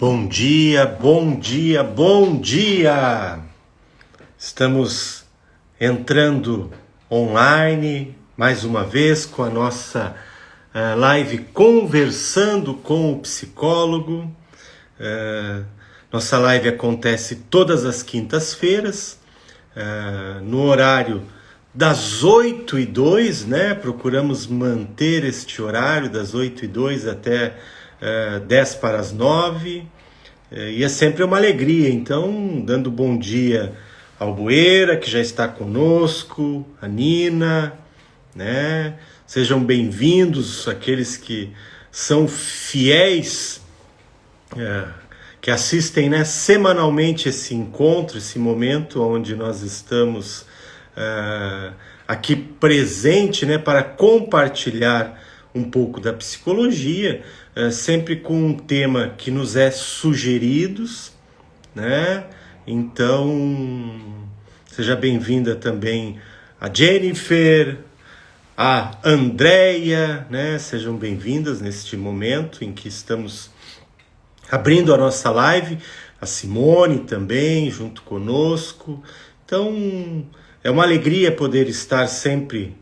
Bom dia, bom dia, bom dia! Estamos entrando online mais uma vez com a nossa live Conversando com o Psicólogo. Nossa live acontece todas as quintas-feiras, no horário das 8h02, né? Procuramos manter este horário das 8h02 até 8h50. E é sempre uma alegria, então, dando bom dia ao Bueira, que já está conosco, a Nina, né? Sejam bem-vindos aqueles que são fiéis, que assistem, né, semanalmente esse encontro, esse momento onde nós estamos aqui presente, né, para compartilhar um pouco da psicologia, sempre com um tema que nos é sugeridos, né? Então, seja bem-vinda também a Jennifer, a Andréia, né? Sejam bem-vindas neste momento em que estamos abrindo a nossa live, a Simone também, junto conosco. Então, é uma alegria poder estar sempre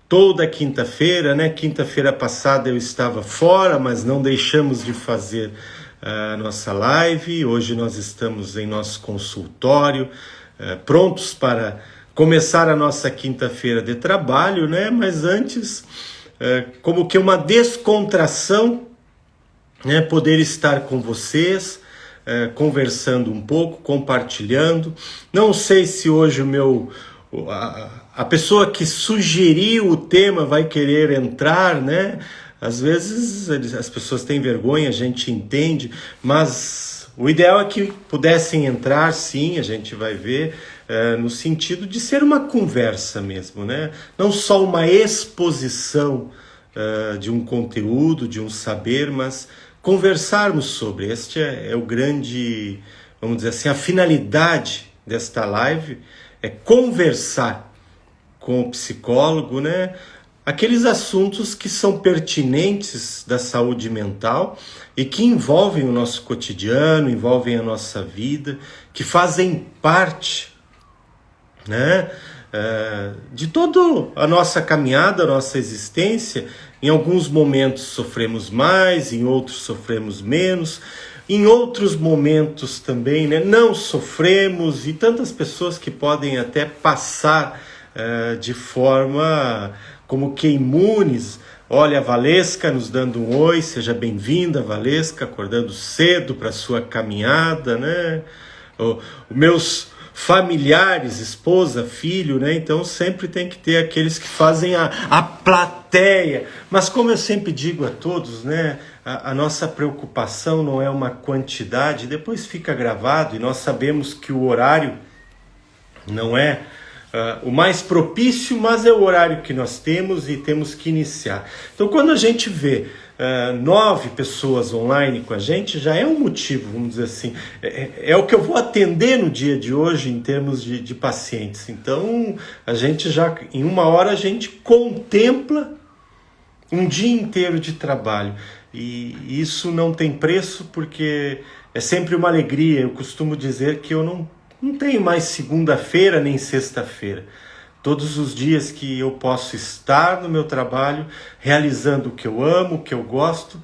toda quinta-feira, né? Quinta-feira passada eu estava fora, mas não deixamos de fazer a nossa live. Hoje nós estamos em nosso consultório, prontos para começar a nossa quinta-feira de trabalho, né? Mas antes, como que uma descontração, né? Poder estar com vocês, conversando um pouco, compartilhando. Não sei se hoje a pessoa que sugeriu o tema vai querer entrar, né? Às vezes as pessoas têm vergonha, a gente entende, mas o ideal é que pudessem entrar, sim, a gente vai ver, no sentido de ser uma conversa mesmo, né? Não só uma exposição de um conteúdo, de um saber, mas conversarmos sobre. Este é o grande, vamos dizer assim, a finalidade desta live é conversar com o psicólogo, né? Aqueles assuntos que são pertinentes da saúde mental e que envolvem o nosso cotidiano, envolvem a nossa vida, que fazem parte, né? De toda a nossa caminhada, a nossa existência. Em alguns momentos sofremos mais, em outros sofremos menos. Em outros momentos também, né, não sofremos, e tantas pessoas que podem até passar de forma como que imunes. Olha, a Valesca nos dando um oi, seja bem-vinda, Valesca, acordando cedo para sua caminhada, né? Os meus familiares, esposa, filho, né? Então sempre tem que ter aqueles que fazem a plateia. Mas como eu sempre digo a todos, né? A nossa preocupação não é uma quantidade, depois fica gravado e nós sabemos que o horário não é o mais propício, mas é o horário que nós temos e temos que iniciar. Então quando a gente vê 9 pessoas online com a gente, já é um motivo, vamos dizer assim, é o que eu vou atender no dia de hoje em termos de pacientes. Então a gente já, em 1 hora, a gente contempla um dia inteiro de trabalho. E isso não tem preço, porque é sempre uma alegria. Eu costumo dizer que eu não tenho mais segunda-feira nem sexta-feira. Todos os dias que eu posso estar no meu trabalho, realizando o que eu amo, o que eu gosto,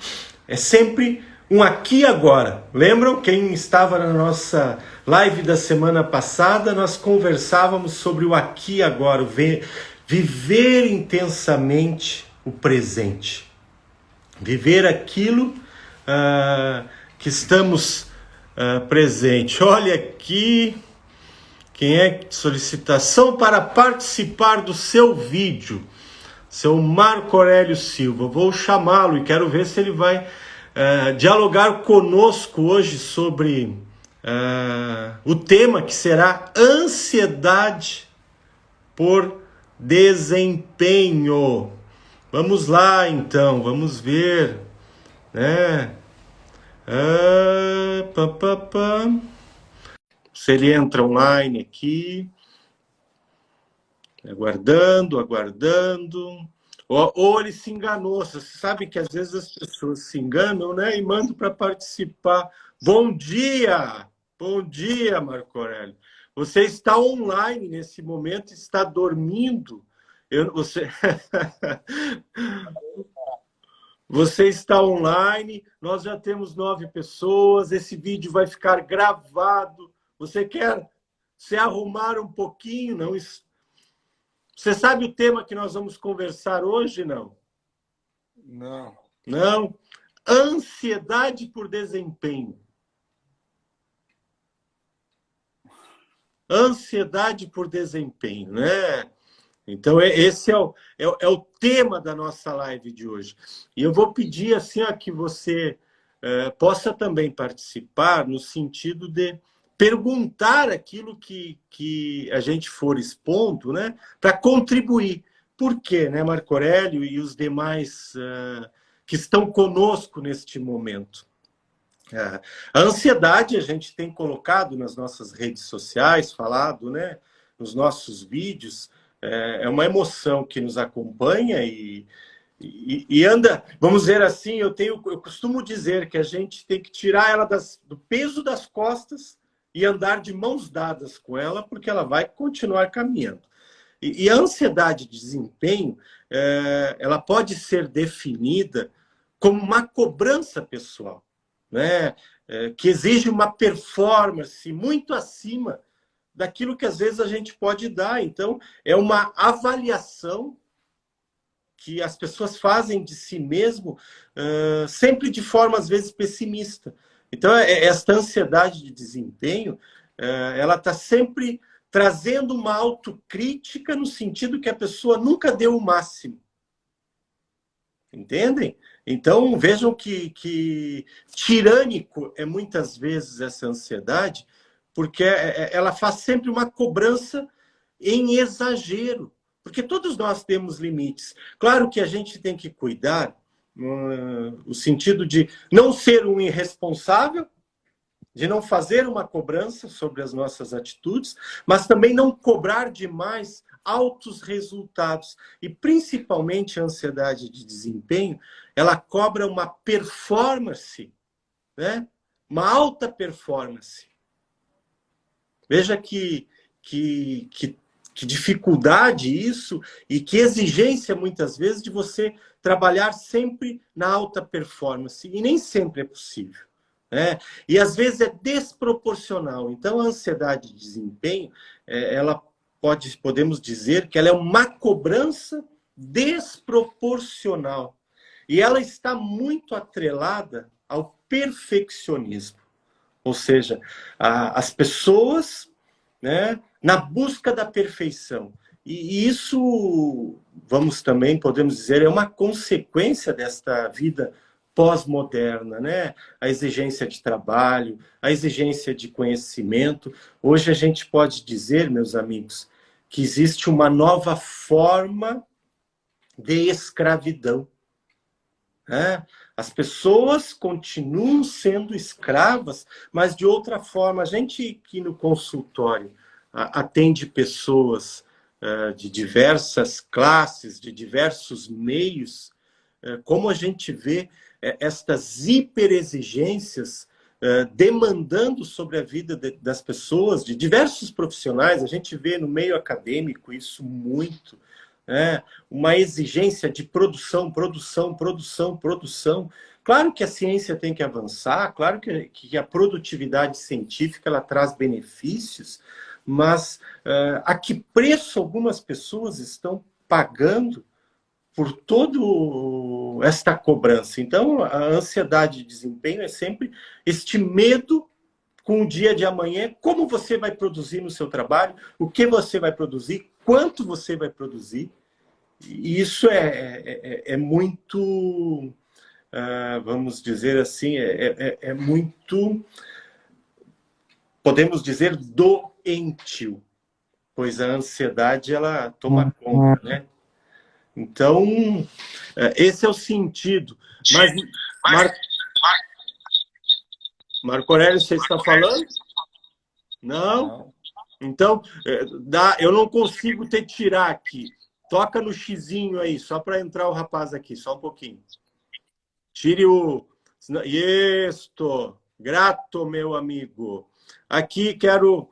é sempre um aqui e agora. Lembram? Quem estava na nossa live da semana passada, nós conversávamos sobre o aqui e agora, viver intensamente o presente. Viver aquilo que estamos presente. Olha aqui, quem é? Solicitação para participar do seu vídeo. Seu Marco Aurélio Silva. Vou chamá-lo e quero ver se ele vai dialogar conosco hoje sobre o tema que será ansiedade por desempenho. Vamos lá, então, vamos ver, né? Se ele entra online aqui, aguardando. Ou ele se enganou. Você sabe que às vezes as pessoas se enganam, né? E mandam para participar Bom dia, Marco Aurélio. Você está online nesse momento, está dormindo. Você... você está online, nós já temos 9 pessoas, esse vídeo vai ficar gravado. Você quer se arrumar um pouquinho? Não? Você sabe o tema que nós vamos conversar hoje, não? Não. Não? Ansiedade por desempenho. Ansiedade por desempenho, né? Então, esse é o tema da nossa live de hoje. E eu vou pedir assim, que você possa também participar no sentido de perguntar aquilo que a gente for expondo, né? Para contribuir. Por quê, né, Marco Aurélio e os demais que estão conosco neste momento? A ansiedade a gente tem colocado nas nossas redes sociais, falado, né, nos nossos vídeos, é uma emoção que nos acompanha e anda, vamos dizer assim, eu costumo dizer que a gente tem que tirar ela do peso das costas e andar de mãos dadas com ela, porque ela vai continuar caminhando. E a ansiedade de desempenho, ela pode ser definida como uma cobrança pessoal, né? Que exige uma performance muito acima daquilo que às vezes a gente pode dar. Então, é uma avaliação que as pessoas fazem de si mesmo, sempre de forma às vezes pessimista. Então, esta ansiedade de desempenho, ela está sempre trazendo uma autocrítica no sentido que a pessoa nunca deu o máximo. Entendem? Então, vejam que tirânico é muitas vezes essa ansiedade, porque ela faz sempre uma cobrança em exagero, porque todos nós temos limites. Claro que a gente tem que cuidar, no sentido de não ser um irresponsável, de não fazer uma cobrança sobre as nossas atitudes, mas também não cobrar demais altos resultados. E principalmente a ansiedade de desempenho, ela cobra uma performance, né? Uma alta performance. Veja que dificuldade isso e que exigência, muitas vezes, de você trabalhar sempre na alta performance. E nem sempre é possível. Né? E às vezes é desproporcional. Então, a ansiedade de desempenho, ela podemos dizer que ela é uma cobrança desproporcional. E ela está muito atrelada ao perfeccionismo. Ou seja, as pessoas, né, na busca da perfeição. E isso, podemos dizer, é uma consequência desta vida pós-moderna, né? A exigência de trabalho, a exigência de conhecimento. Hoje a gente pode dizer, meus amigos, que existe uma nova forma de escravidão. Né? As pessoas continuam sendo escravas, mas de outra forma. A gente aqui no consultório atende pessoas de diversas classes, de diversos meios. Como a gente vê estas hiperexigências demandando sobre a vida das pessoas, de diversos profissionais. A gente vê no meio acadêmico isso muito. Uma exigência de produção. Claro que a ciência tem que avançar, claro que a produtividade científica ela traz benefícios, mas a que preço algumas pessoas estão pagando por toda esta cobrança? Então, a ansiedade de desempenho é sempre este medo com o dia de amanhã, como você vai produzir no seu trabalho, o que você vai produzir, quanto você vai produzir. E isso é muito, vamos dizer assim, é muito, podemos dizer, doentio, pois a ansiedade ela toma conta, né? Então, esse é o sentido. Mas, Marco Aurélio, você está falando? Não? Então, eu não consigo te tirar aqui. Toca no xizinho aí, só para entrar o rapaz aqui, só um pouquinho. Tire o... Isto. Grato, meu amigo. Aqui quero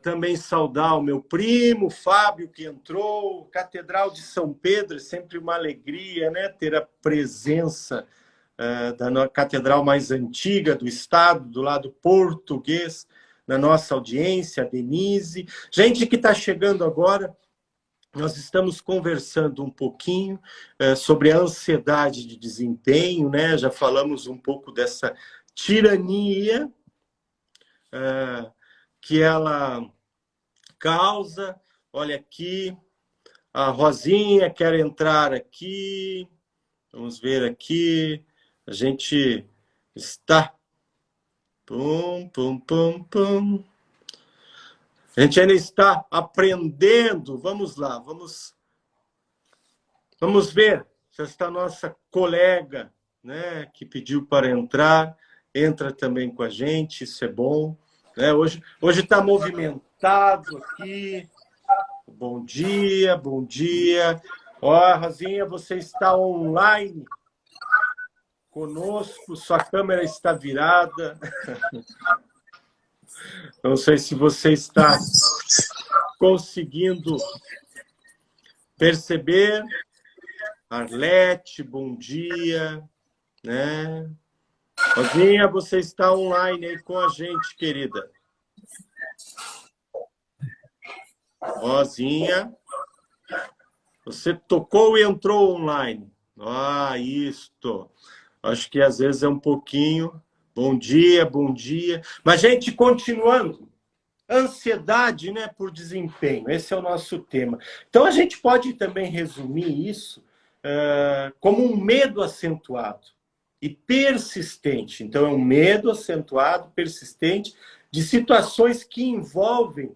também saudar o meu primo, Fábio, que entrou. Catedral de São Pedro, é sempre uma alegria, né? Ter a presença da catedral mais antiga do estado, do lado português, na nossa audiência, a Denise. Gente que está chegando agora, nós estamos conversando um pouquinho sobre a ansiedade de desempenho, né? Já falamos um pouco dessa tirania que ela causa. Olha aqui, a Rosinha quer entrar aqui. Vamos ver aqui. A gente está... Pum, pum, pum, pum. A gente ainda está aprendendo. Vamos lá, vamos ver se esta nossa colega, né, que pediu para entrar, entra também com a gente, isso é bom. Né? Hoje está movimentado aqui. Bom dia, bom dia. Ó, Rosinha, você está online conosco, sua câmera está virada. Não sei se você está conseguindo perceber. Arlete, bom dia. Né? Rosinha, você está online aí com a gente, querida. Rosinha, você tocou e entrou online. Ah, isto. Acho que às vezes é um pouquinho. Bom dia, bom dia. Mas, gente, continuando. Ansiedade, né, por desempenho. Esse é o nosso tema. Então, a gente pode também resumir isso como um medo acentuado e persistente. Então, é um medo acentuado, persistente, de situações que envolvem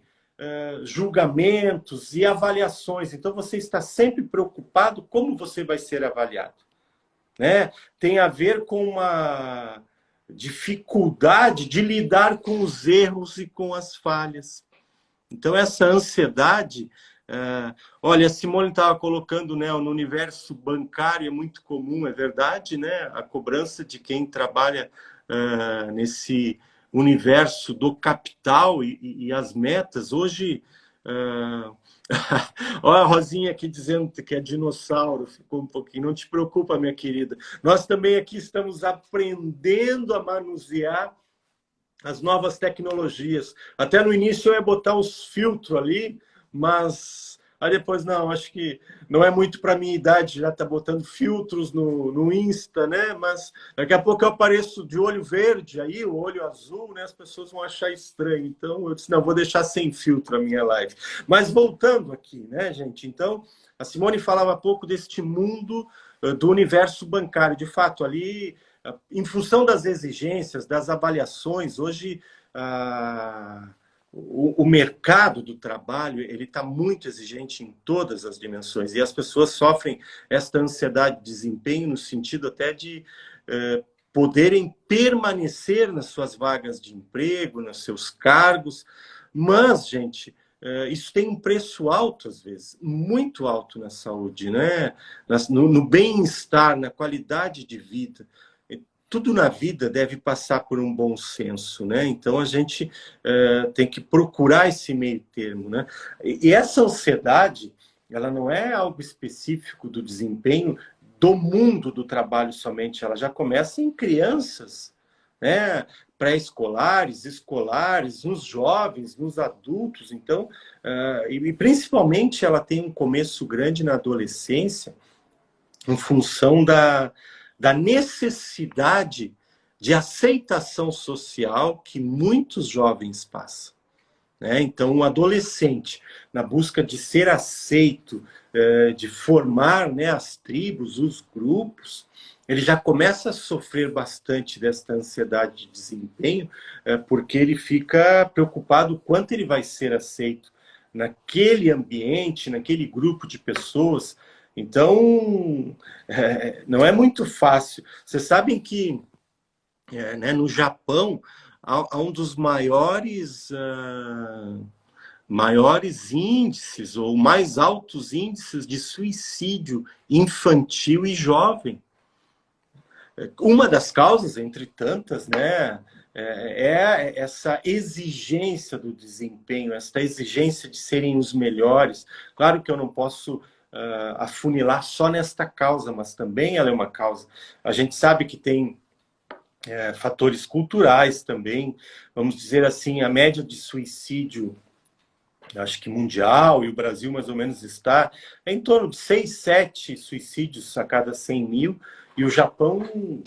julgamentos e avaliações. Então, você está sempre preocupado como você vai ser avaliado. Né? Tem a ver com uma dificuldade de lidar com os erros e com as falhas. Então, essa ansiedade... olha, a Simone estava colocando, né, no universo bancário, é muito comum, é verdade, né? A cobrança de quem trabalha nesse universo do capital e as metas. Hoje... Olha a Rosinha aqui dizendo que é dinossauro, ficou um pouquinho. Não te preocupa, minha querida. Nós também aqui estamos aprendendo a manusear as novas tecnologias. Até no início eu ia botar os filtros ali, mas aí depois, não, acho que não é muito para minha idade, já tá botando filtros no Insta, né? Mas daqui a pouco eu apareço de olho verde, aí o olho azul, né? As pessoas vão achar estranho. Então eu disse, não, vou deixar sem filtro a minha live. Mas voltando aqui, né, gente? Então, a Simone falava há pouco deste mundo do universo bancário. De fato, ali, em função das exigências, das avaliações, hoje... O mercado do trabalho ele está muito exigente em todas as dimensões e as pessoas sofrem esta ansiedade de desempenho no sentido até de poderem permanecer nas suas vagas de emprego, nos seus cargos, mas, gente, isso tem um preço alto às vezes, muito alto na saúde, né? No bem-estar, na qualidade de vida. Tudo na vida deve passar por um bom senso, né? Então a gente tem que procurar esse meio termo, né? E essa ansiedade, ela não é algo específico do desempenho do mundo do trabalho somente, ela já começa em crianças, né? Pré-escolares, escolares, nos jovens, nos adultos. Então, e principalmente ela tem um começo grande na adolescência, em função da necessidade de aceitação social que muitos jovens passam. Né? Então, o adolescente, na busca de ser aceito, de formar, né, as tribos, os grupos, ele já começa a sofrer bastante desta ansiedade de desempenho, porque ele fica preocupado o quanto ele vai ser aceito naquele ambiente, naquele grupo de pessoas. Então, não é muito fácil. Vocês sabem que né, no Japão há um dos maiores índices, ou mais altos índices de suicídio infantil e jovem. Uma das causas, entre tantas, né, é essa exigência do desempenho, essa exigência de serem os melhores. Claro que eu não posso afunilar só nesta causa, mas também ela é uma causa. A gente sabe que tem fatores culturais também, vamos dizer assim, a média de suicídio, acho que mundial, e o Brasil mais ou menos está, é em torno de 6, 7 suicídios a cada 100 mil, e o Japão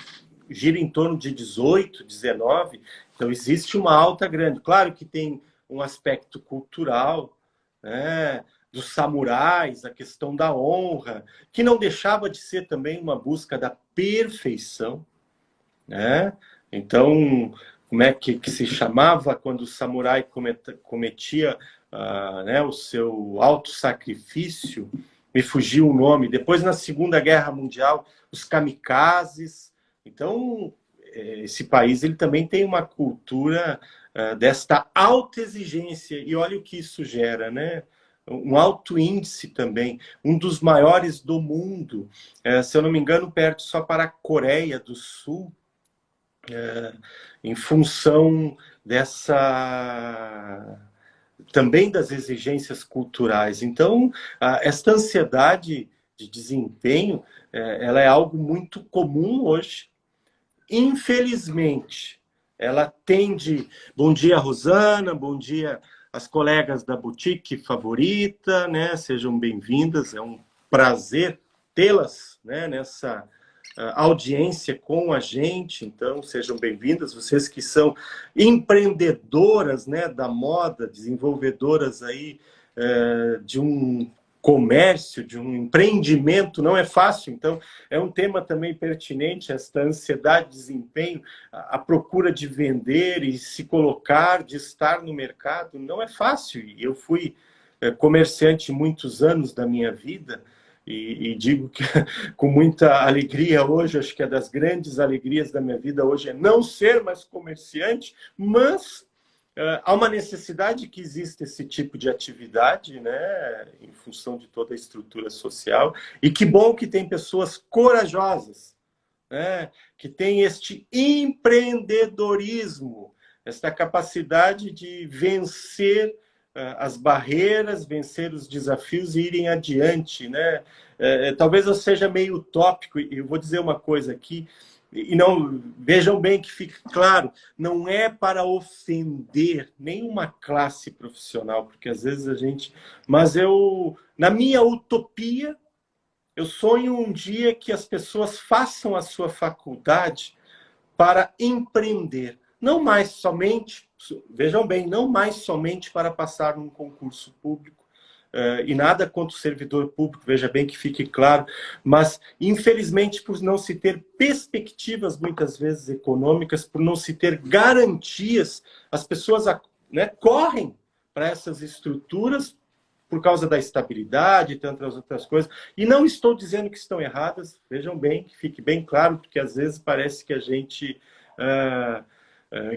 gira em torno de 18, 19, então existe uma alta grande. Claro que tem um aspecto cultural, né, dos samurais, a questão da honra, que não deixava de ser também uma busca da perfeição, né? Então, como é que se chamava quando o samurai cometia né, o seu auto-sacrifício? Me fugiu o nome. Depois, na Segunda Guerra Mundial, os kamikazes. Então, esse país ele também tem uma cultura desta autoexigência. E olha o que isso gera, né? Um alto índice também, um dos maiores do mundo. Se eu não me engano, perto só para a Coreia do Sul, em função também das exigências culturais. Então, esta ansiedade de desempenho, ela é algo muito comum hoje. Infelizmente, ela tende... Bom dia, Rosana, bom dia às colegas da Boutique Favorita, né? Sejam bem-vindas, é um prazer tê-las, né, nessa audiência com a gente, então sejam bem-vindas, vocês que são empreendedoras, né, da moda, desenvolvedoras aí de um comércio, de um empreendimento, não é fácil, então é um tema também pertinente, esta ansiedade de desempenho, a procura de vender e se colocar, de estar no mercado, não é fácil, e eu fui comerciante muitos anos da minha vida, e digo que com muita alegria hoje, acho que é das grandes alegrias da minha vida hoje é não ser mais comerciante, mas há uma necessidade que existe esse tipo de atividade, né, em função de toda a estrutura social, e que bom que tem pessoas corajosas, né, que tem este empreendedorismo, esta capacidade de vencer as barreiras, vencer os desafios e irem adiante, né? Talvez eu seja meio utópico, e eu vou dizer uma coisa aqui, e não vejam bem que fique claro, não é para ofender nenhuma classe profissional, porque às vezes a gente... Mas na minha utopia, eu sonho um dia que as pessoas façam a sua faculdade para empreender. Não mais somente, vejam bem, não mais somente para passar num concurso público, e nada contra o servidor público, veja bem que fique claro, mas infelizmente por não se ter perspectivas muitas vezes econômicas, por não se ter garantias, as pessoas, né, correm para essas estruturas por causa da estabilidade e tantas outras coisas, e não estou dizendo que estão erradas, vejam bem, que fique bem claro, porque às vezes parece que a gente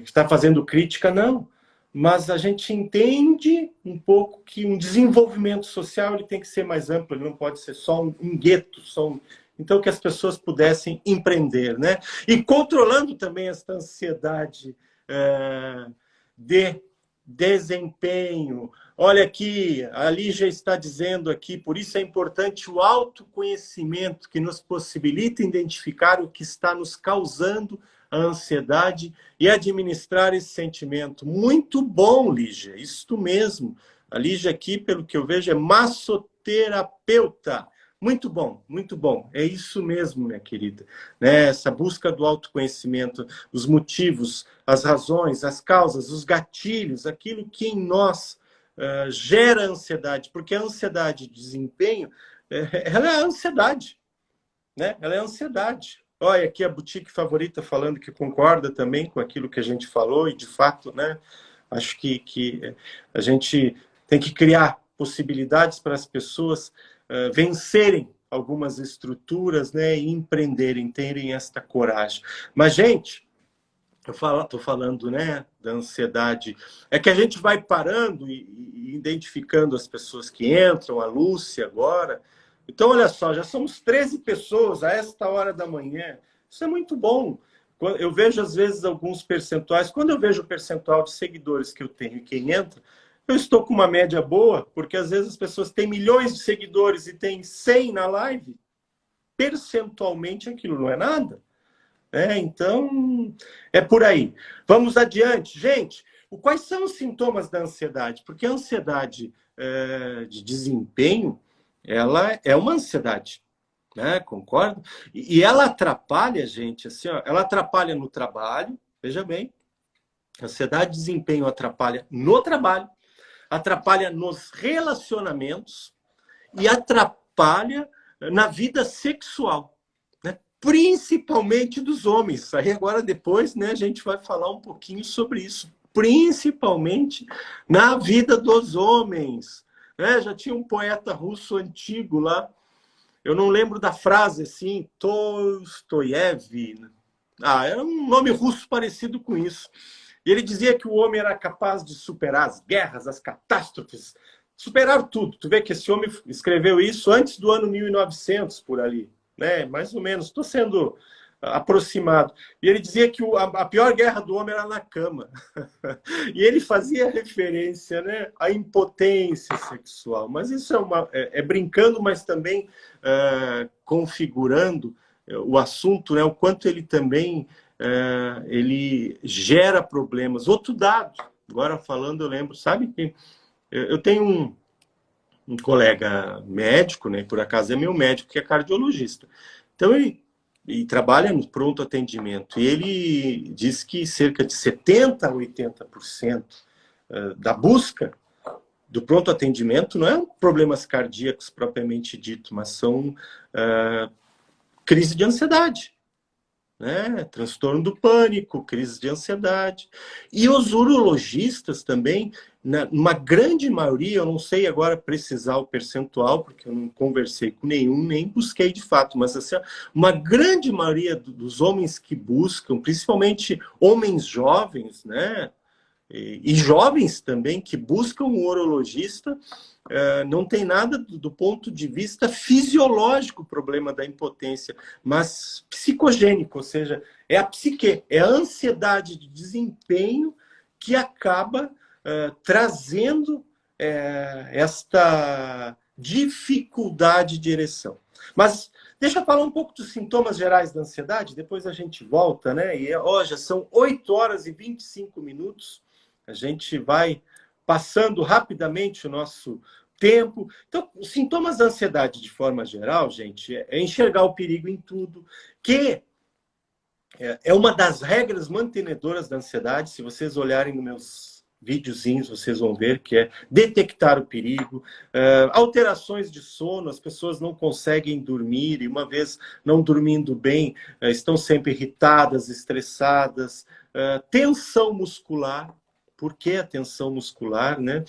está fazendo crítica, não. Mas a gente entende um pouco que um desenvolvimento social ele tem que ser mais amplo, ele não pode ser só um gueto, então que as pessoas pudessem empreender, né? E controlando também essa ansiedade de desempenho. Olha aqui, a Lígia está dizendo aqui, por isso é importante o autoconhecimento que nos possibilita identificar o que está nos causando a ansiedade e administrar esse sentimento. Muito bom, Lígia, isso mesmo. A Lígia aqui, pelo que eu vejo, é massoterapeuta. Muito bom, muito bom. É isso mesmo, minha querida. Né? Essa busca do autoconhecimento, os motivos, as razões, as causas, os gatilhos, aquilo que em nós gera ansiedade, porque a ansiedade de desempenho, ela é a ansiedade, né? Ela é a ansiedade. Olha, aqui a Boutique Favorita falando que concorda também com aquilo que a gente falou, e de fato, né, acho que a gente tem que criar possibilidades para as pessoas vencerem algumas estruturas, né, e empreenderem, terem esta coragem. Mas, gente, eu estou falando, né, da ansiedade, é que a gente vai parando e identificando as pessoas que entram, a Lúcia agora. Então, olha só, já somos 13 pessoas a esta hora da manhã. Isso é muito bom. Eu vejo, às vezes, alguns percentuais. Quando eu vejo o percentual de seguidores que eu tenho e quem entra, eu estou com uma média boa, porque às vezes as pessoas têm milhões de seguidores e têm 100 na live. Percentualmente, aquilo não é nada. Então, é por aí. Vamos adiante. Gente, quais são os sintomas da ansiedade? Porque a ansiedade de desempenho, ela é uma ansiedade. Né? Concordo? E ela atrapalha, gente, assim, ó, ela atrapalha no trabalho, veja bem, a ansiedade de desempenho atrapalha no trabalho, atrapalha nos relacionamentos e atrapalha na vida sexual, né? Principalmente dos homens. Aí agora depois, né, a gente vai falar um pouquinho sobre isso, principalmente na vida dos homens. Né? Já tinha um poeta russo antigo lá, eu não lembro da frase, assim, Tolstoyev. Era um nome russo parecido com isso. E ele dizia que o homem era capaz de superar as guerras, as catástrofes, superar tudo. Tu vê que esse homem escreveu isso antes do ano 1900, por ali. Né? Mais ou menos. Estou sendo aproximado. E ele dizia que a pior guerra do homem era na cama. E ele fazia referência, né, à impotência sexual. Mas isso é brincando, mas também configurando o assunto, né, o quanto ele também ele gera problemas. Outro dado, agora falando, eu lembro, sabe que eu tenho um colega médico, né, por acaso é meu médico, que é cardiologista. Então, ele trabalha no pronto atendimento. E ele diz que cerca de 70% a 80% da busca do pronto atendimento não é problemas cardíacos propriamente dito, mas são crise de ansiedade. Né? Transtorno do pânico, crise de ansiedade. E os urologistas também, uma grande maioria, eu não sei agora precisar o percentual, porque eu não conversei com nenhum, nem busquei de fato, mas assim, uma grande maioria dos homens que buscam, principalmente homens jovens, né? E jovens também que buscam um urologista, não tem nada do ponto de vista fisiológico o problema da impotência, mas psicogênico, ou seja, é a psique, é a ansiedade de desempenho que acaba trazendo esta dificuldade de ereção. Mas deixa eu falar um pouco dos sintomas gerais da ansiedade, depois a gente volta, né? E já são 8 horas e 25 minutos. A gente vai passando rapidamente o nosso tempo. Então, os sintomas da ansiedade, de forma geral, gente, é enxergar o perigo em tudo, que é uma das regras mantenedoras da ansiedade. Se vocês olharem nos meus videozinhos, vocês vão ver que é detectar o perigo, alterações de sono, as pessoas não conseguem dormir, e uma vez não dormindo bem, estão sempre irritadas, estressadas, tensão muscular. Por que a tensão muscular, né?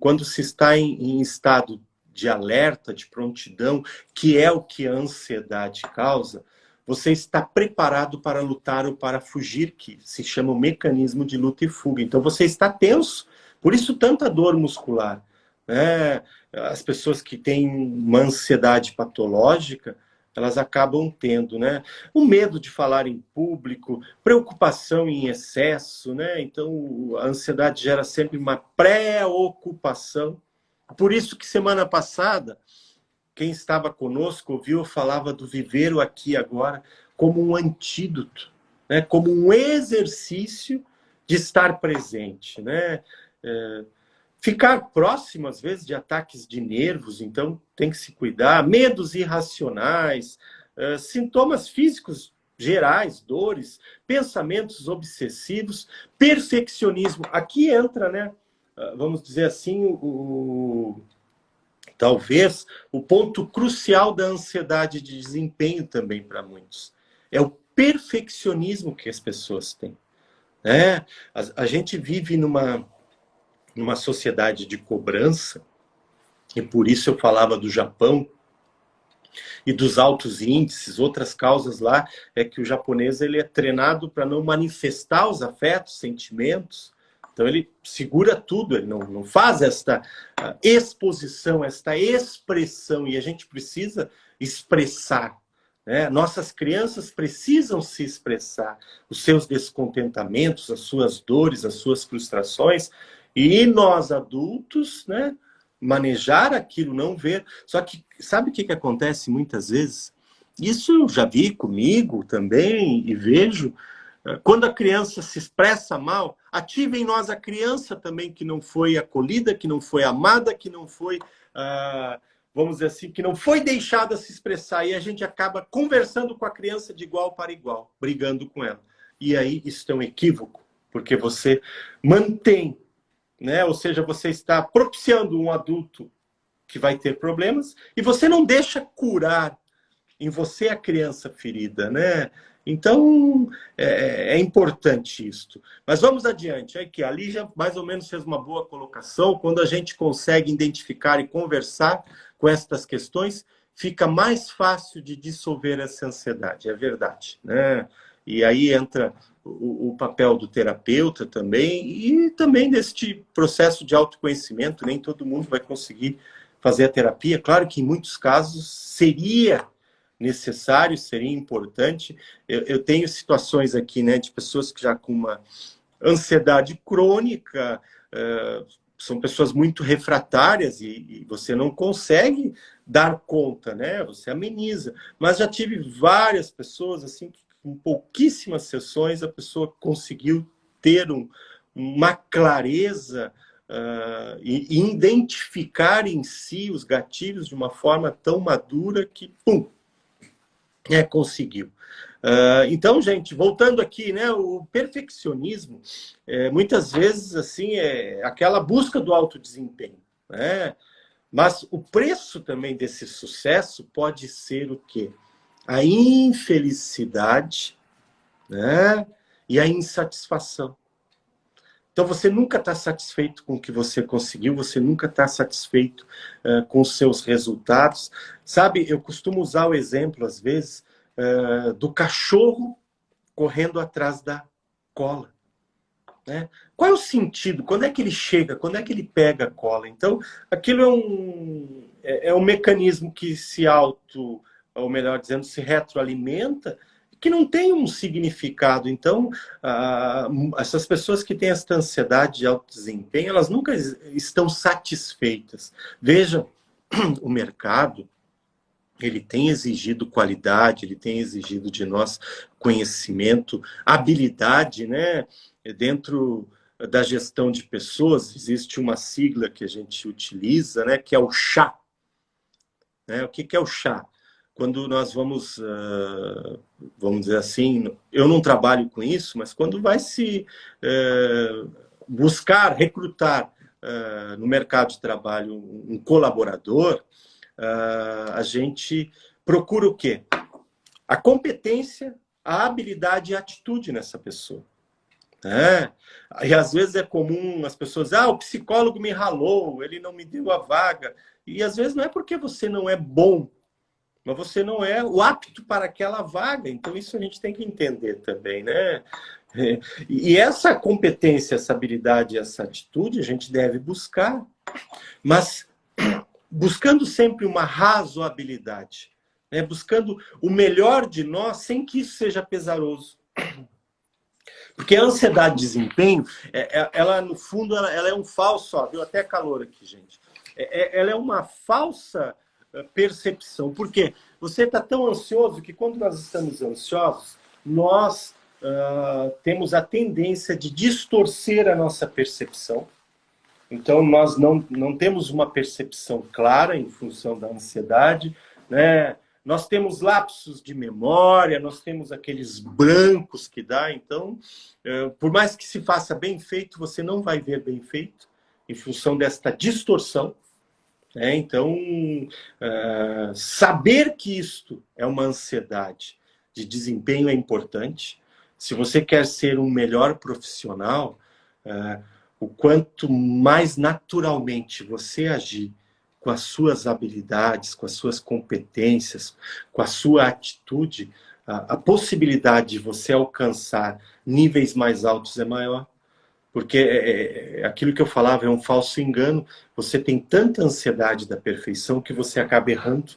Quando se está em estado de alerta, de prontidão, que é o que a ansiedade causa, você está preparado para lutar ou para fugir, que se chama o mecanismo de luta e fuga. Então você está tenso, por isso tanta dor muscular. Né? As pessoas que têm uma ansiedade patológica, elas acabam tendo, né? O medo de falar em público, preocupação em excesso, né? Então, a ansiedade gera sempre uma preocupação. Por isso que semana passada, quem estava conosco ouviu, eu falava do viver o aqui e agora como um antídoto, né? Como um exercício de estar presente, né? Ficar próximo, às vezes, de ataques de nervos, então tem que se cuidar. Medos irracionais, sintomas físicos gerais, dores, pensamentos obsessivos, perfeccionismo. Aqui entra, né, vamos dizer assim, talvez o ponto crucial da ansiedade de desempenho também para muitos. É o perfeccionismo que as pessoas têm. Né? A gente vive numa sociedade de cobrança, e por isso eu falava do Japão e dos altos índices. Outras causas lá é que o japonês ele é treinado para não manifestar os afetos, sentimentos. Então ele segura tudo, ele não faz esta exposição, esta expressão, e a gente precisa expressar. né? Nossas crianças precisam se expressar os seus descontentamentos, as suas dores, as suas frustrações, e nós adultos, né, manejar aquilo, não ver. Só que sabe o que acontece muitas vezes? Isso eu já vi comigo também e vejo. Quando a criança se expressa mal, ativa em nós a criança também que não foi acolhida, que não foi amada, que não foi, vamos dizer assim, que não foi deixada se expressar. E a gente acaba conversando com a criança de igual para igual, brigando com ela. E aí isso é um equívoco, porque você mantém, né? Ou seja, você está propiciando um adulto que vai ter problemas e você não deixa curar em você a criança ferida, né? Então, é importante isto. Mas vamos adiante. Aqui, a Lígia mais ou menos fez uma boa colocação. Quando a gente consegue identificar e conversar com estas questões, fica mais fácil de dissolver essa ansiedade, é verdade, né? E aí entra o papel do terapeuta também, e também deste processo de autoconhecimento. Nem todo mundo vai conseguir fazer a terapia. Claro que em muitos casos seria necessário, seria importante. Eu tenho situações aqui, né, de pessoas que já com uma ansiedade crônica, são pessoas muito refratárias e você não consegue dar conta, né? Você ameniza. Mas já tive várias pessoas assim que com pouquíssimas sessões a pessoa conseguiu ter uma clareza e identificar em si os gatilhos de uma forma tão madura que, pum, conseguiu. Então, gente, voltando aqui, né, o perfeccionismo, muitas vezes, assim, é aquela busca do alto desempenho, né? Mas o preço também desse sucesso pode ser o quê? A infelicidade, né? E a insatisfação. Então, você nunca está satisfeito com o que você conseguiu, você nunca está satisfeito com os seus resultados. Sabe, eu costumo usar o exemplo, às vezes, do cachorro correndo atrás da cola, né? Qual é o sentido? Quando é que ele chega? Quando é que ele pega a cola? Então, aquilo é um mecanismo que se ou melhor dizendo, se retroalimenta, que não tem um significado. Então, essas pessoas que têm essa ansiedade de alto desempenho, elas nunca estão satisfeitas. Veja, o mercado, ele tem exigido qualidade, ele tem exigido de nós conhecimento, habilidade, né? Dentro da gestão de pessoas, existe uma sigla que a gente utiliza, né? Que é o chá. Né? O que é o chá? Quando nós vamos dizer assim, eu não trabalho com isso, mas quando vai se buscar, recrutar no mercado de trabalho um colaborador, a gente procura o quê? A competência, a habilidade e a atitude nessa pessoa. E às vezes é comum as pessoas, o psicólogo me ralou, ele não me deu a vaga. E às vezes não é porque você não é bom, mas você não é o apto para aquela vaga. Então isso a gente tem que entender também, né? E essa competência, essa habilidade, essa atitude a gente deve buscar, mas buscando sempre uma razoabilidade, né? Buscando o melhor de nós sem que isso seja pesaroso. Porque a ansiedade de desempenho, ela no fundo, ela é um falso, deu até calor aqui, gente. Ela é uma falsa percepção. Por quê? Você está tão ansioso que quando nós estamos ansiosos, nós temos a tendência de distorcer a nossa percepção. Então, nós não temos uma percepção clara em função da ansiedade, né? Nós temos lapsos de memória, nós temos aqueles brancos que dá. Então, por mais que se faça bem feito, você não vai ver bem feito em função desta distorção. Então, saber que isto é uma ansiedade de desempenho é importante. Se você quer ser um melhor profissional, o quanto mais naturalmente você agir com as suas habilidades, com as suas competências, com a sua atitude, a possibilidade de você alcançar níveis mais altos é maior. Porque aquilo que eu falava é um falso engano. Você tem tanta ansiedade da perfeição que você acaba errando.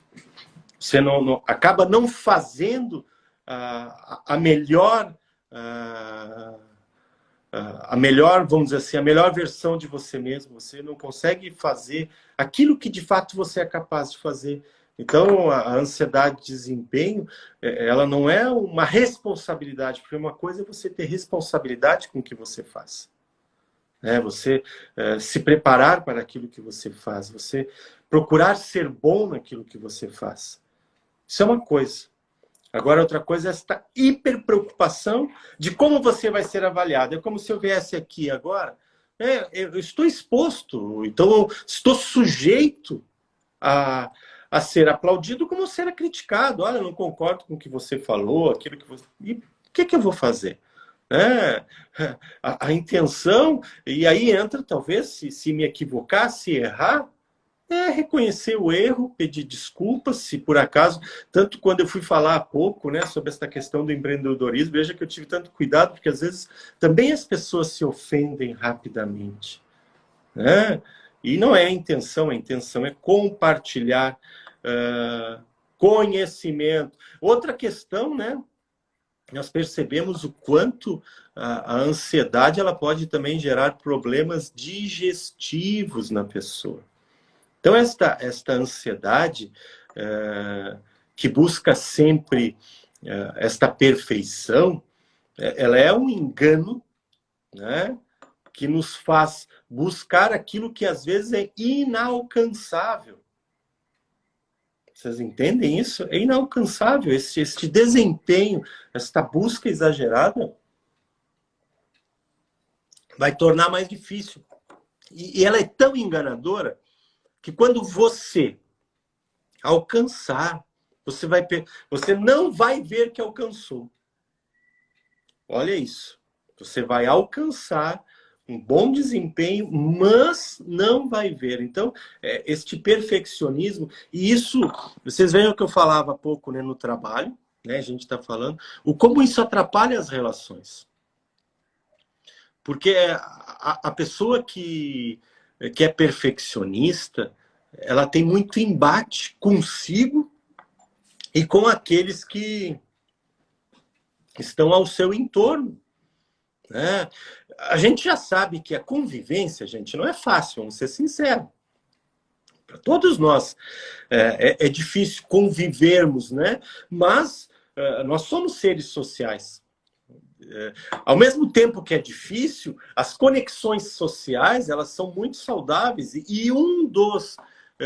Você acaba não fazendo a melhor, a melhor, vamos dizer assim, a melhor versão de você mesmo. Você não consegue fazer aquilo que de fato você é capaz de fazer. Então, a ansiedade de desempenho, ela não é uma responsabilidade, porque uma coisa é você ter responsabilidade com o que você faz. Você se preparar para aquilo que você faz, você procurar ser bom naquilo que você faz. Isso é uma coisa. Agora, outra coisa é esta hiperpreocupação de como você vai ser avaliado. É como se eu viesse aqui agora, eu estou exposto, então eu estou sujeito a ser aplaudido como ser criticado. Olha, eu não concordo com o que você falou, aquilo que você... E o que eu vou fazer? A intenção, e aí entra, talvez, se me equivocar, se errar, reconhecer o erro, pedir desculpas, se por acaso, tanto quando eu fui falar há pouco, sobre essa questão do empreendedorismo, veja que eu tive tanto cuidado, porque às vezes também as pessoas se ofendem rapidamente. E não é a intenção é compartilhar conhecimento. Outra questão, nós percebemos o quanto a ansiedade ela pode também gerar problemas digestivos na pessoa. Então, esta ansiedade que busca sempre esta perfeição, ela é um engano, que nos faz buscar aquilo que às vezes é inalcançável. Vocês entendem isso? É inalcançável. Este desempenho, esta busca exagerada, vai tornar mais difícil. E ela é tão enganadora que quando você alcançar, você não vai ver que alcançou. Olha isso. Você vai alcançar um bom desempenho, mas não vai ver. Então, este perfeccionismo, e isso, vocês veem o que eu falava há pouco no trabalho, a gente está falando, como isso atrapalha as relações. Porque a pessoa que é perfeccionista, ela tem muito embate consigo e com aqueles que estão ao seu entorno. A gente já sabe que a convivência, gente, não é fácil, vamos ser sinceros. Para todos nós é difícil convivermos, mas nós somos seres sociais. Ao mesmo tempo que é difícil, as conexões sociais elas são muito saudáveis e um dos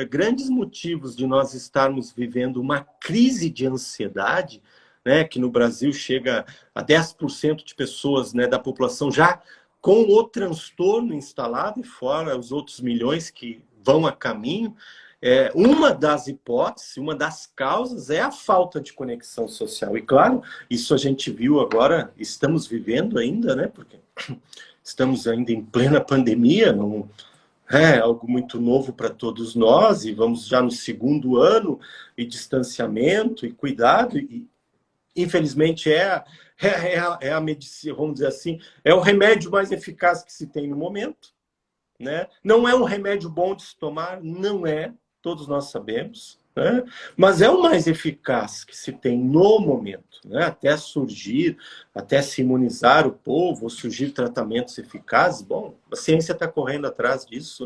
grandes motivos de nós estarmos vivendo uma crise de ansiedade, que no Brasil chega a 10% de pessoas da população já com o transtorno instalado, e fora os outros milhões que vão a caminho. Uma das hipóteses, uma das causas é a falta de conexão social. E claro, isso a gente viu agora, estamos vivendo ainda, porque estamos ainda em plena pandemia, não é algo muito novo para todos nós, e vamos já no 2º ano, e distanciamento, e cuidado, e infelizmente é a medicina, vamos dizer assim, é o remédio mais eficaz que se tem no momento. Não é um remédio bom de se tomar, não é, todos nós sabemos, mas é o mais eficaz que se tem no momento, até surgir, até se imunizar o povo, ou surgir tratamentos eficazes. Bom, a ciência está correndo atrás disso,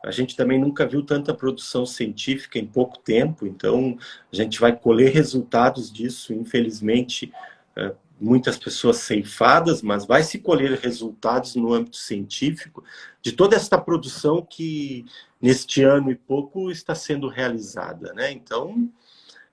a gente também nunca viu tanta produção científica em pouco tempo, então a gente vai colher resultados disso, infelizmente, muitas pessoas ceifadas, mas vai se colher resultados no âmbito científico de toda esta produção que, neste ano e pouco, está sendo realizada. Então,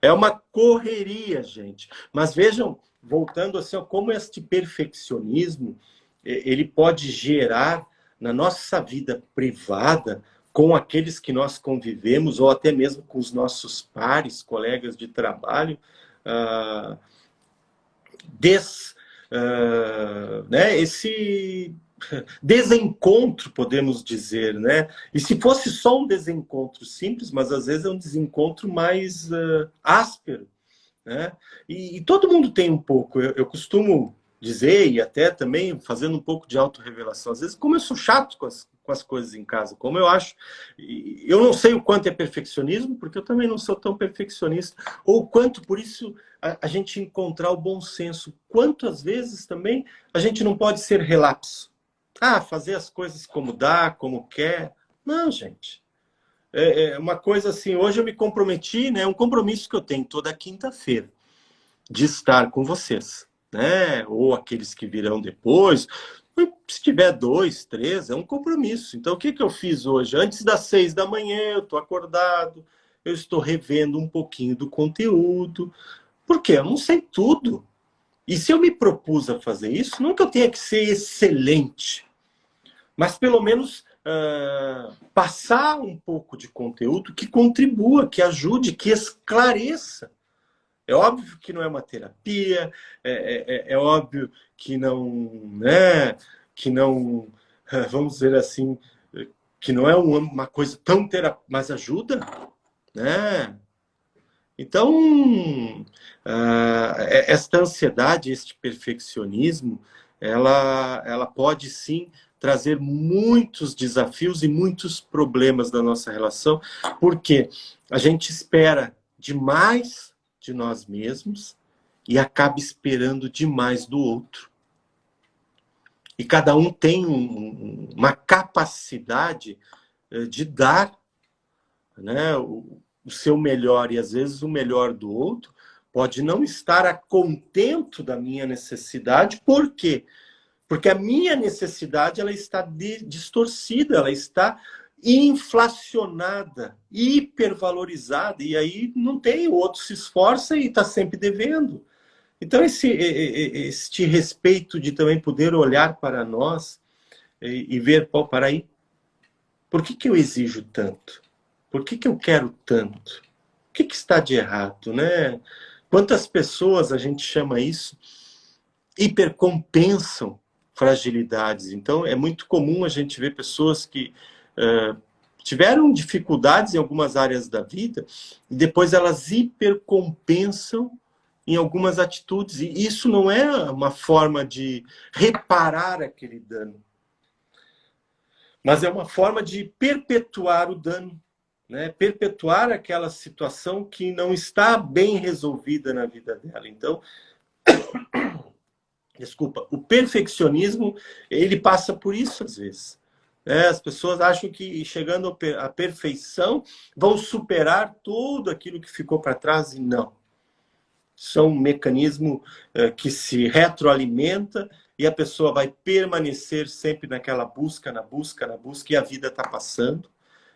é uma correria, gente. Mas vejam, voltando assim, como este perfeccionismo, ele pode gerar na nossa vida privada, com aqueles que nós convivemos, ou até mesmo com os nossos pares, colegas de trabalho, esse desencontro, podemos dizer, E se fosse só um desencontro simples, mas às vezes é um desencontro mais áspero, E todo mundo tem um pouco. Eu costumo dizer, e até também fazendo um pouco de autorrevelação, às vezes, como eu sou chato com as coisas em casa, como eu acho. Eu não sei o quanto é perfeccionismo, porque eu também não sou tão perfeccionista, ou quanto, por isso, a gente encontrar o bom senso. Quanto, às vezes, também, a gente não pode ser relapso. Ah, fazer as coisas como dá, como quer. Não, gente. É uma coisa assim, hoje eu me comprometi, né? Um compromisso que eu tenho toda quinta-feira de estar com vocês, né? Ou aqueles que virão depois. Se tiver 2, 3, é um compromisso. Então, o que eu fiz hoje? Antes das 6 da manhã, eu estou acordado, eu estou revendo um pouquinho do conteúdo, porque eu não sei tudo. E se eu me propus a fazer isso, não que eu tenha que ser excelente, mas pelo menos passar um pouco de conteúdo que contribua, que ajude, que esclareça. É óbvio que não é uma terapia, é óbvio que não, né, que não, vamos dizer assim, que não é uma coisa tão terapêutica, mas ajuda, né? Então, esta ansiedade, este perfeccionismo, ela pode sim trazer muitos desafios e muitos problemas da nossa relação, porque a gente espera demais de nós mesmos e acaba esperando demais do outro. E cada um tem uma capacidade de dar, né, o seu melhor, e às vezes o melhor do outro pode não estar a contento da minha necessidade. Por quê? Porque a minha necessidade ela está distorcida, ela está inflacionada, hipervalorizada, e aí não tem, o outro se esforça e está sempre devendo. Então, este respeito de também poder olhar para nós e ver, pô, para aí, por que eu exijo tanto? Por que eu quero tanto? O que está de errado, né? Quantas pessoas a gente chama isso hipercompensam fragilidades. Então, é muito comum a gente ver pessoas que tiveram dificuldades em algumas áreas da vida e depois elas hipercompensam em algumas atitudes. E isso não é uma forma de reparar aquele dano, mas é uma forma de perpetuar o dano, né? Perpetuar aquela situação que não está bem resolvida na vida dela. Então, desculpa, o perfeccionismo, ele passa por isso às vezes. As pessoas acham que chegando à perfeição vão superar tudo aquilo que ficou para trás, e não. São um mecanismo que se retroalimenta e a pessoa vai permanecer sempre naquela busca, na busca, na busca, e a vida está passando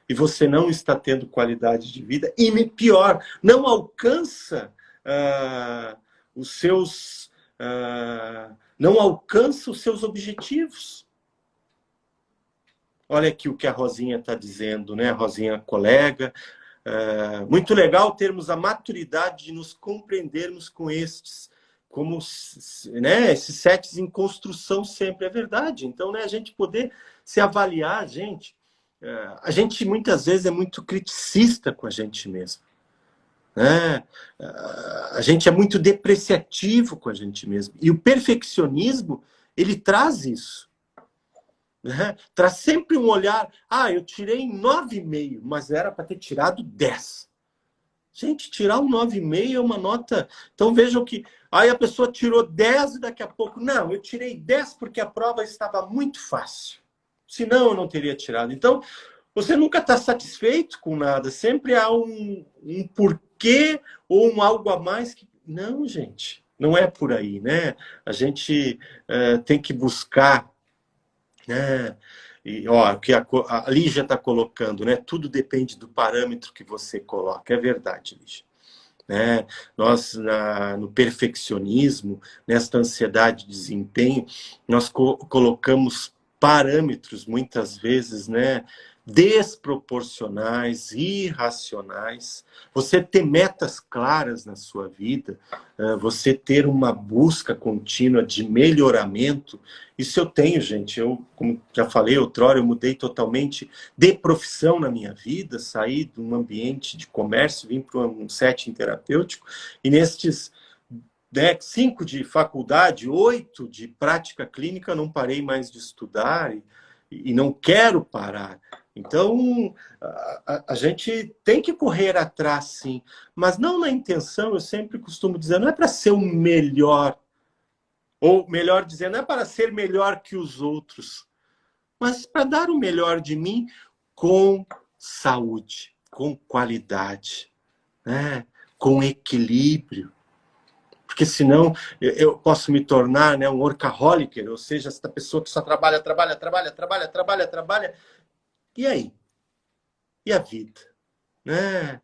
e você não está tendo qualidade de vida, e pior, não alcança os seus não alcança os seus objetivos. Olha aqui o que a Rosinha está dizendo, né? A Rosinha, colega. Muito legal termos a maturidade de nos compreendermos com estes, como, né, esses sets em construção sempre, é verdade. Então, né, a gente poder se avaliar, a gente muitas vezes é muito criticista com a gente mesmo. Né? A gente é muito depreciativo com a gente mesmo. E o perfeccionismo, ele traz isso. Né? Traz sempre um olhar, eu tirei 9,5, mas era para ter tirado 10. Gente, tirar um 9,5 é uma nota... Então vejam que aí a pessoa tirou 10 e daqui a pouco, não, eu tirei 10 porque a prova estava muito fácil. Senão eu não teria tirado. Então, você nunca está satisfeito com nada. Sempre há um porquê ou um algo a mais que... Não, gente, não é por aí, né? A gente tem que buscar, né? E, ó, o que a Lígia está colocando, né? Tudo depende do parâmetro que você coloca. É verdade, Lígia. Né? Nós, no perfeccionismo, nesta ansiedade de desempenho, nós colocamos parâmetros, muitas vezes, né, desproporcionais, irracionais. Você ter metas claras na sua vida, você ter uma busca contínua de melhoramento, isso eu tenho, gente. Eu, como já falei outrora, eu mudei totalmente de profissão na minha vida, saí de um ambiente de comércio, vim para um setting terapêutico, e nestes né, 5 de faculdade, 8 de prática clínica, não parei mais de estudar e não quero parar. Então, a gente tem que correr atrás, sim, mas não na intenção, eu sempre costumo dizer, não é para ser o melhor, ou melhor dizendo, não é para ser melhor que os outros, mas para dar o melhor de mim com saúde, com qualidade, né? Com equilíbrio. Porque senão eu posso me tornar, né, um workaholic, ou seja, essa pessoa que só trabalha, trabalha, trabalha, trabalha, trabalha, trabalha. E aí? E a vida? Né?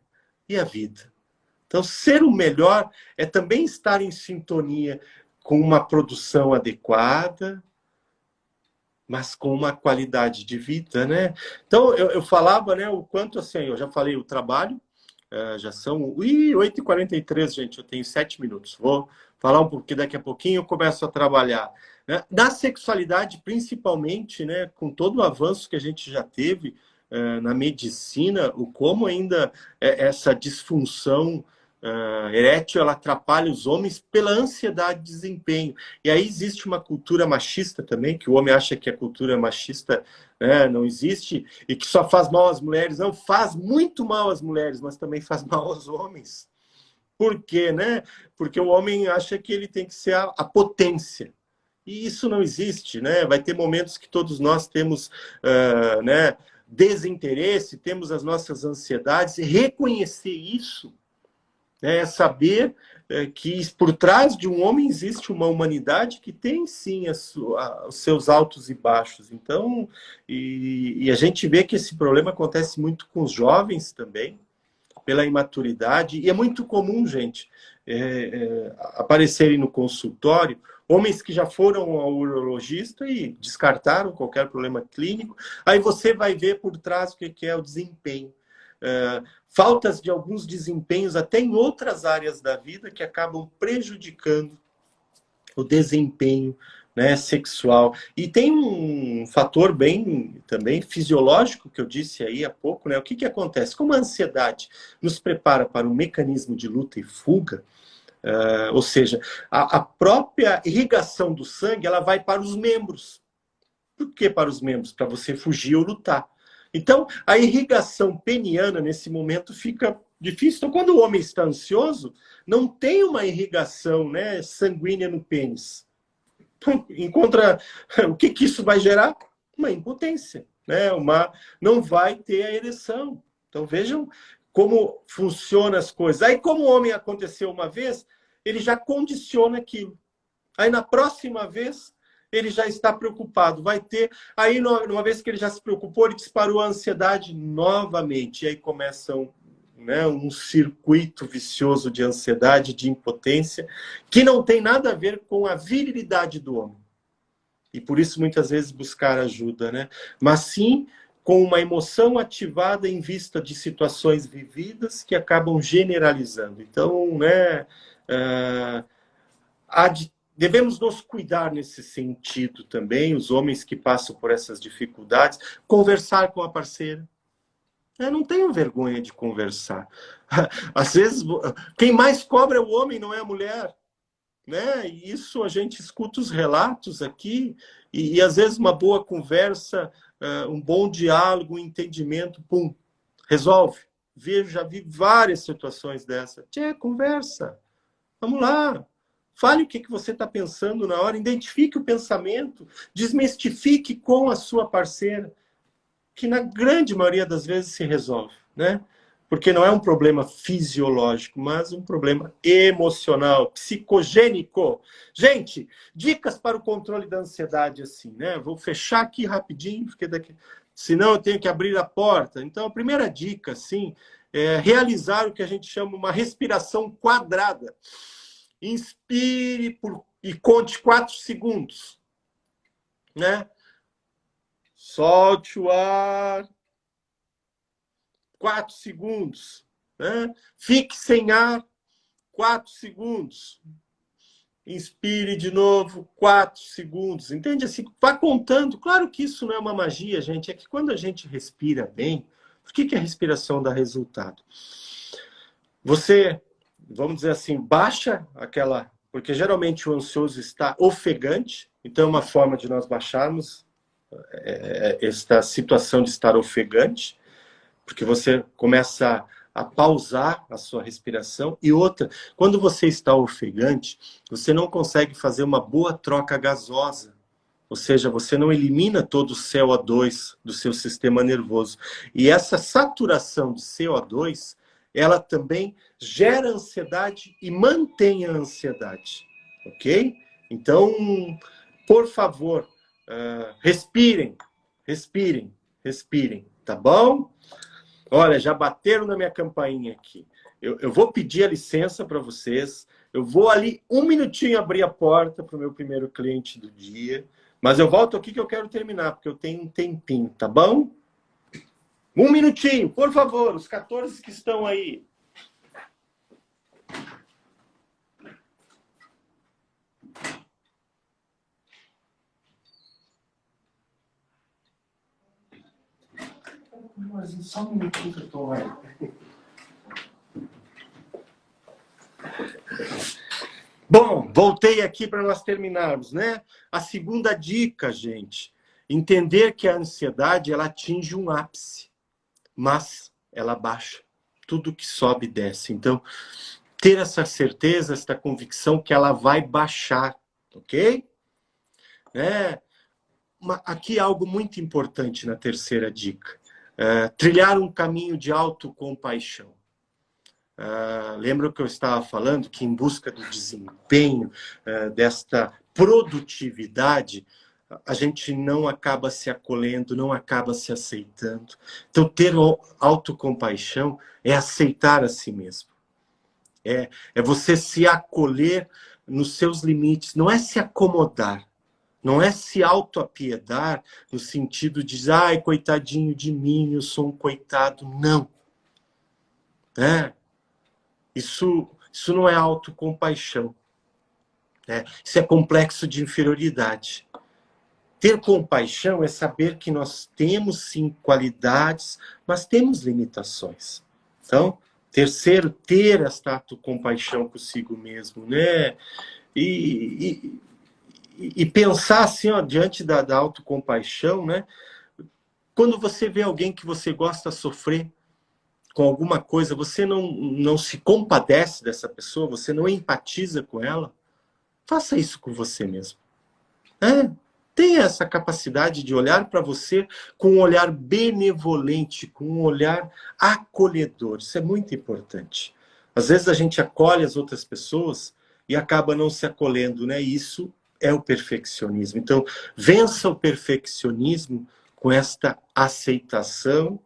E a vida? Então, ser o melhor é também estar em sintonia com uma produção adequada, mas com uma qualidade de vida, né? Então, eu falava, né, o quanto, assim, eu já falei, o trabalho, já são 8h43, gente, eu tenho 7 minutos. Vou falar um pouquinho, daqui a pouquinho eu começo a trabalhar. Né? Na sexualidade, principalmente, né, com todo o avanço que a gente já teve na medicina, o como ainda essa disfunção erétil ela atrapalha os homens pela ansiedade de desempenho. E aí existe uma cultura machista também, que o homem acha que a cultura machista não existe e que só faz mal às mulheres. Não, faz muito mal às mulheres, mas também faz mal aos homens. Por quê, né? Porque o homem acha que ele tem que ser a potência. E isso não existe, né? Vai ter momentos que todos nós temos né, desinteresse, temos as nossas ansiedades, e reconhecer isso é saber que por trás de um homem existe uma humanidade que tem, sim, os seus altos e baixos. Então, e a gente vê que esse problema acontece muito com os jovens também, pela imaturidade, e é muito comum, gente, aparecerem no consultório homens que já foram ao urologista e descartaram qualquer problema clínico. Aí você vai ver por trás o que é o desempenho. Faltas de alguns desempenhos até em outras áreas da vida que acabam prejudicando o desempenho, né, sexual. E tem um fator bem também fisiológico que eu disse aí há pouco, né? O que acontece? Como a ansiedade nos prepara para um mecanismo de luta e fuga, ou seja, a própria irrigação do sangue ela vai para os membros. Por que para os membros? Para você fugir ou lutar. Então, a irrigação peniana, nesse momento, fica difícil. Então, quando o homem está ansioso, não tem uma irrigação, né, sanguínea no pênis. O que isso vai gerar? Uma impotência, né? Não vai ter a ereção. Então, vejam como funcionam as coisas. Aí, como o homem aconteceu uma vez, ele já condiciona aquilo. Aí, na próxima vez, ele já está preocupado, vai ter... Aí, uma vez que ele já se preocupou, ele disparou a ansiedade novamente. E aí começa um circuito vicioso de ansiedade, de impotência, que não tem nada a ver com a virilidade do homem. E por isso, muitas vezes, buscar ajuda, né? Mas sim com uma emoção ativada em vista de situações vividas que acabam generalizando. Então, né, devemos nos cuidar nesse sentido também, os homens que passam por essas dificuldades, conversar com a parceira. Não tenham vergonha de conversar. Às vezes, quem mais cobra é o homem, não é a mulher. Né? E isso a gente escuta os relatos aqui, e às vezes uma boa conversa, um bom diálogo, um entendimento, pum, resolve. Já vi várias situações dessa. Conversa. Vamos lá. Fale o que você está pensando na hora, identifique o pensamento, desmistifique com a sua parceira, que na grande maioria das vezes se resolve, né? Porque não é um problema fisiológico, mas um problema emocional, psicogênico. Gente, dicas para o controle da ansiedade, assim, né? Vou fechar aqui rapidinho, porque senão eu tenho que abrir a porta. Então, a primeira dica, assim, é realizar o que a gente chama uma respiração quadrada. Inspire e conte 4 segundos, né? Solte o ar. 4 segundos. Né? Fique sem ar. 4 segundos. Inspire de novo. 4 segundos. Entende? Assim, vá contando. Claro que isso não é uma magia, gente. É que quando a gente respira bem, por que a respiração dá resultado? Você, vamos dizer assim, baixa aquela porque geralmente o ansioso está ofegante, então é uma forma de nós baixarmos esta situação de estar ofegante, porque você começa a pausar a sua respiração. E outra, quando você está ofegante, você não consegue fazer uma boa troca gasosa. Ou seja, você não elimina todo o CO2 do seu sistema nervoso. E essa saturação de CO2, ela também gera ansiedade e mantém a ansiedade. Ok? Então, por favor, respirem, respirem, respirem, tá bom? Olha, já bateram na minha campainha aqui. Eu vou pedir a licença para vocês. Eu vou ali um minutinho abrir a porta para o meu primeiro cliente do dia. Mas eu volto aqui que eu quero terminar, porque eu tenho um tempinho, tá bom? Um minutinho, por favor, os 14 que estão aí. Mas só um minutinho que eu estou aí. Bom, voltei aqui para nós terminarmos, né? A segunda dica, gente, entender que a ansiedade ela atinge um ápice, mas ela baixa. Tudo que sobe desce. Então, ter essa certeza, essa convicção que ela vai baixar, ok? Aqui algo muito importante na terceira dica. Trilhar um caminho de autocompaixão. Lembra que eu estava falando que em busca do desempenho, desta produtividade, a gente não acaba se acolhendo, não acaba se aceitando. Então, ter autocompaixão é aceitar a si mesmo. É você se acolher nos seus limites, não é se acomodar, não é se autoapiedar no sentido de, ai, coitadinho de mim, eu sou um coitado, não. Isso não é autocompaixão. Isso é complexo de inferioridade. Ter compaixão é saber que nós temos, sim, qualidades, mas temos limitações. Então, terceiro, ter esta autocompaixão consigo mesmo, né? E pensar assim, ó, diante da autocompaixão, né? Quando você vê alguém que você gosta sofrer com alguma coisa, você não se compadece dessa pessoa, você não empatiza com ela, faça isso com você mesmo. Tenha essa capacidade de olhar para você com um olhar benevolente, com um olhar acolhedor. Isso é muito importante. Às vezes a gente acolhe as outras pessoas e acaba não se acolhendo, né? Isso é o perfeccionismo. Então, vença o perfeccionismo com esta aceitação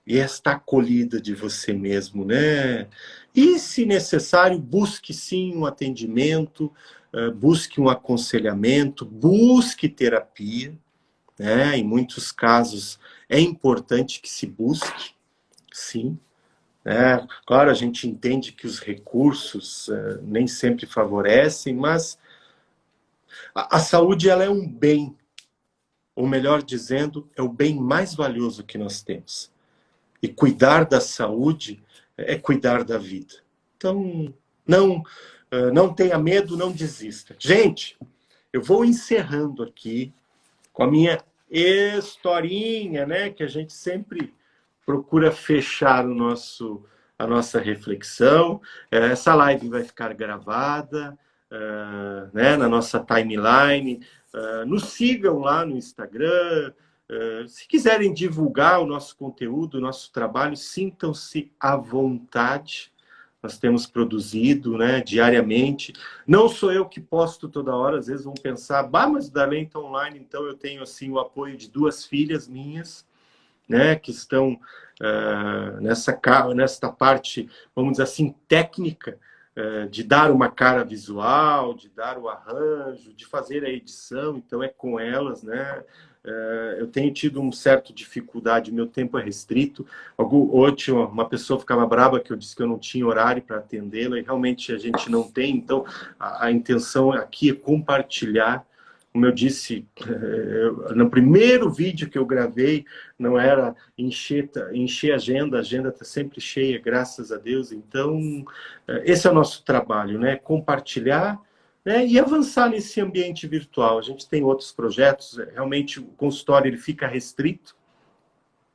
e esta acolhida de você mesmo, né? E, se necessário, busque sim um atendimento, busque um aconselhamento, busque terapia, né? Em muitos casos é importante que se busque, sim. Claro, a gente entende que os recursos nem sempre favorecem, mas a saúde ela é um bem, ou melhor dizendo, é o bem mais valioso que nós temos. E cuidar da saúde é cuidar da vida. Então, não tenha medo, não desista. Gente, eu vou encerrando aqui com a minha historinha, né? Que a gente sempre procura fechar a nossa reflexão. Essa live vai ficar gravada, né, na nossa timeline. Nos sigam lá no Instagram. Se quiserem divulgar o nosso conteúdo, o nosso trabalho, sintam-se à vontade. Nós temos produzido, né, diariamente. Não sou eu que posto toda hora. Às vezes vão pensar, mas o Darlene está online, então eu tenho assim, o apoio de 2 filhas minhas, né, que estão nesta parte, vamos dizer assim, técnica, de dar uma cara visual, de dar o arranjo, de fazer a edição. Então é com elas, né? Eu tenho tido uma certa dificuldade, meu tempo é restrito. Hoje uma pessoa ficava brava que eu disse que eu não tinha horário para atendê-la, e realmente a gente não tem. Então a intenção aqui é compartilhar como eu disse, no primeiro vídeo que eu gravei, não era encher a agenda está sempre cheia, graças a Deus. Então, esse é o nosso trabalho, né? Compartilhar, né? E avançar nesse ambiente virtual. A gente tem outros projetos, realmente o consultório ele fica restrito.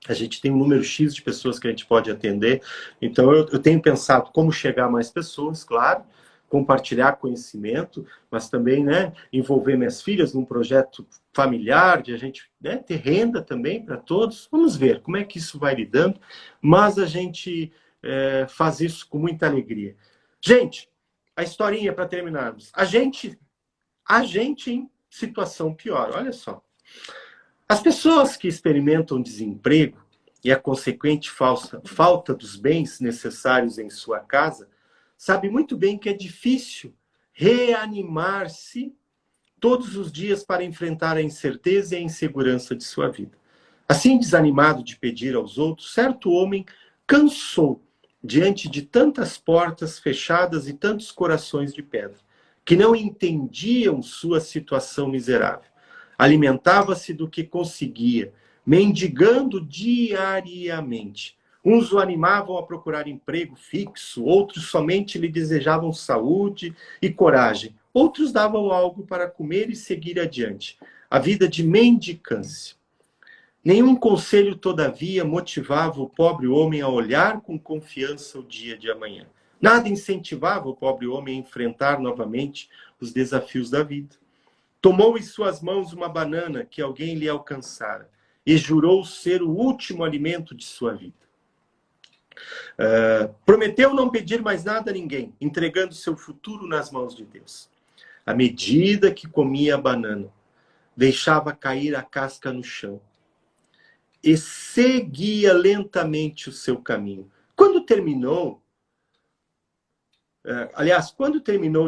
A gente tem um número X de pessoas que a gente pode atender. Então, eu tenho pensado como chegar a mais pessoas, claro, compartilhar conhecimento, mas também, né, envolver minhas filhas num projeto familiar, de a gente, né, ter renda também para todos. Vamos ver como é que isso vai lidando, mas a gente faz isso com muita alegria. Gente, a historinha para terminarmos. A gente em situação pior, olha só. As pessoas que experimentam desemprego e a consequente falta dos bens necessários em sua casa sabem muito bem que é difícil reanimar-se todos os dias para enfrentar a incerteza e a insegurança de sua vida. Assim, desanimado de pedir aos outros, certo homem cansou diante de tantas portas fechadas e tantos corações de pedra, que não entendiam sua situação miserável. Alimentava-se do que conseguia, mendigando diariamente. Uns o animavam a procurar emprego fixo, outros somente lhe desejavam saúde e coragem. Outros davam algo para comer e seguir adiante. A vida de mendicância. Nenhum conselho, todavia, motivava o pobre homem a olhar com confiança o dia de amanhã. Nada incentivava o pobre homem a enfrentar novamente os desafios da vida. Tomou em suas mãos uma banana que alguém lhe alcançara e jurou ser o último alimento de sua vida. Prometeu não pedir mais nada a ninguém, entregando seu futuro nas mãos de Deus. À medida que comia a banana, deixava cair a casca no chão e seguia lentamente o seu caminho. Quando terminou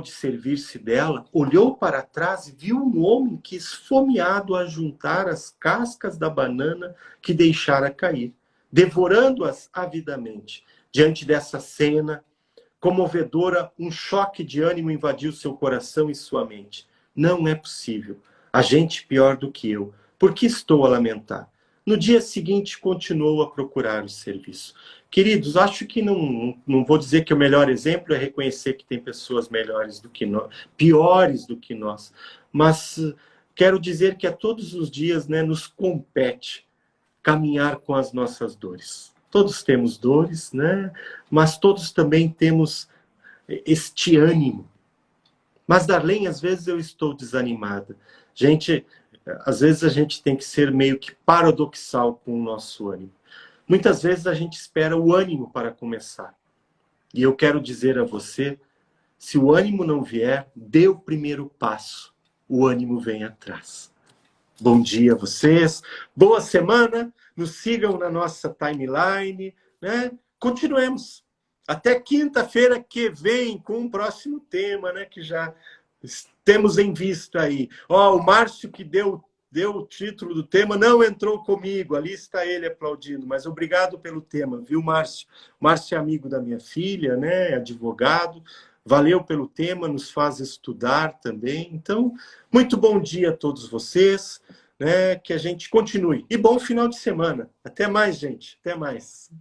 de servir-se dela, olhou para trás e viu um homem que, esfomeado a juntar as cascas da banana que deixara cair, devorando-as avidamente. Diante dessa cena comovedora, um choque de ânimo invadiu seu coração e sua mente. Não é possível. Há gente pior do que eu. Por que estou a lamentar? No dia seguinte, continuou a procurar o serviço. Queridos, acho que não vou dizer que o melhor exemplo é reconhecer que tem pessoas melhores do que nós, piores do que nós, mas quero dizer que a todos os dias, né, nos compete caminhar com as nossas dores. Todos temos dores, né? Mas todos também temos este ânimo. Mas, Darlene, às vezes eu estou desanimada. Gente, às vezes a gente tem que ser meio que paradoxal com o nosso ânimo. Muitas vezes a gente espera o ânimo para começar. E eu quero dizer a você, se o ânimo não vier, dê o primeiro passo. O ânimo vem atrás. Bom dia a vocês, boa semana, nos sigam na nossa timeline, né? Continuemos. Até quinta-feira que vem com um próximo tema, né? Que já temos em vista aí. Ó, o Márcio que deu o título do tema, não entrou comigo, ali está ele aplaudindo, mas obrigado pelo tema, viu, Márcio? Márcio é amigo da minha filha, né? É advogado. Valeu pelo tema, nos faz estudar também. Então, muito bom dia a todos vocês, né? Que a gente continue. E bom final de semana. Até mais, gente. Até mais.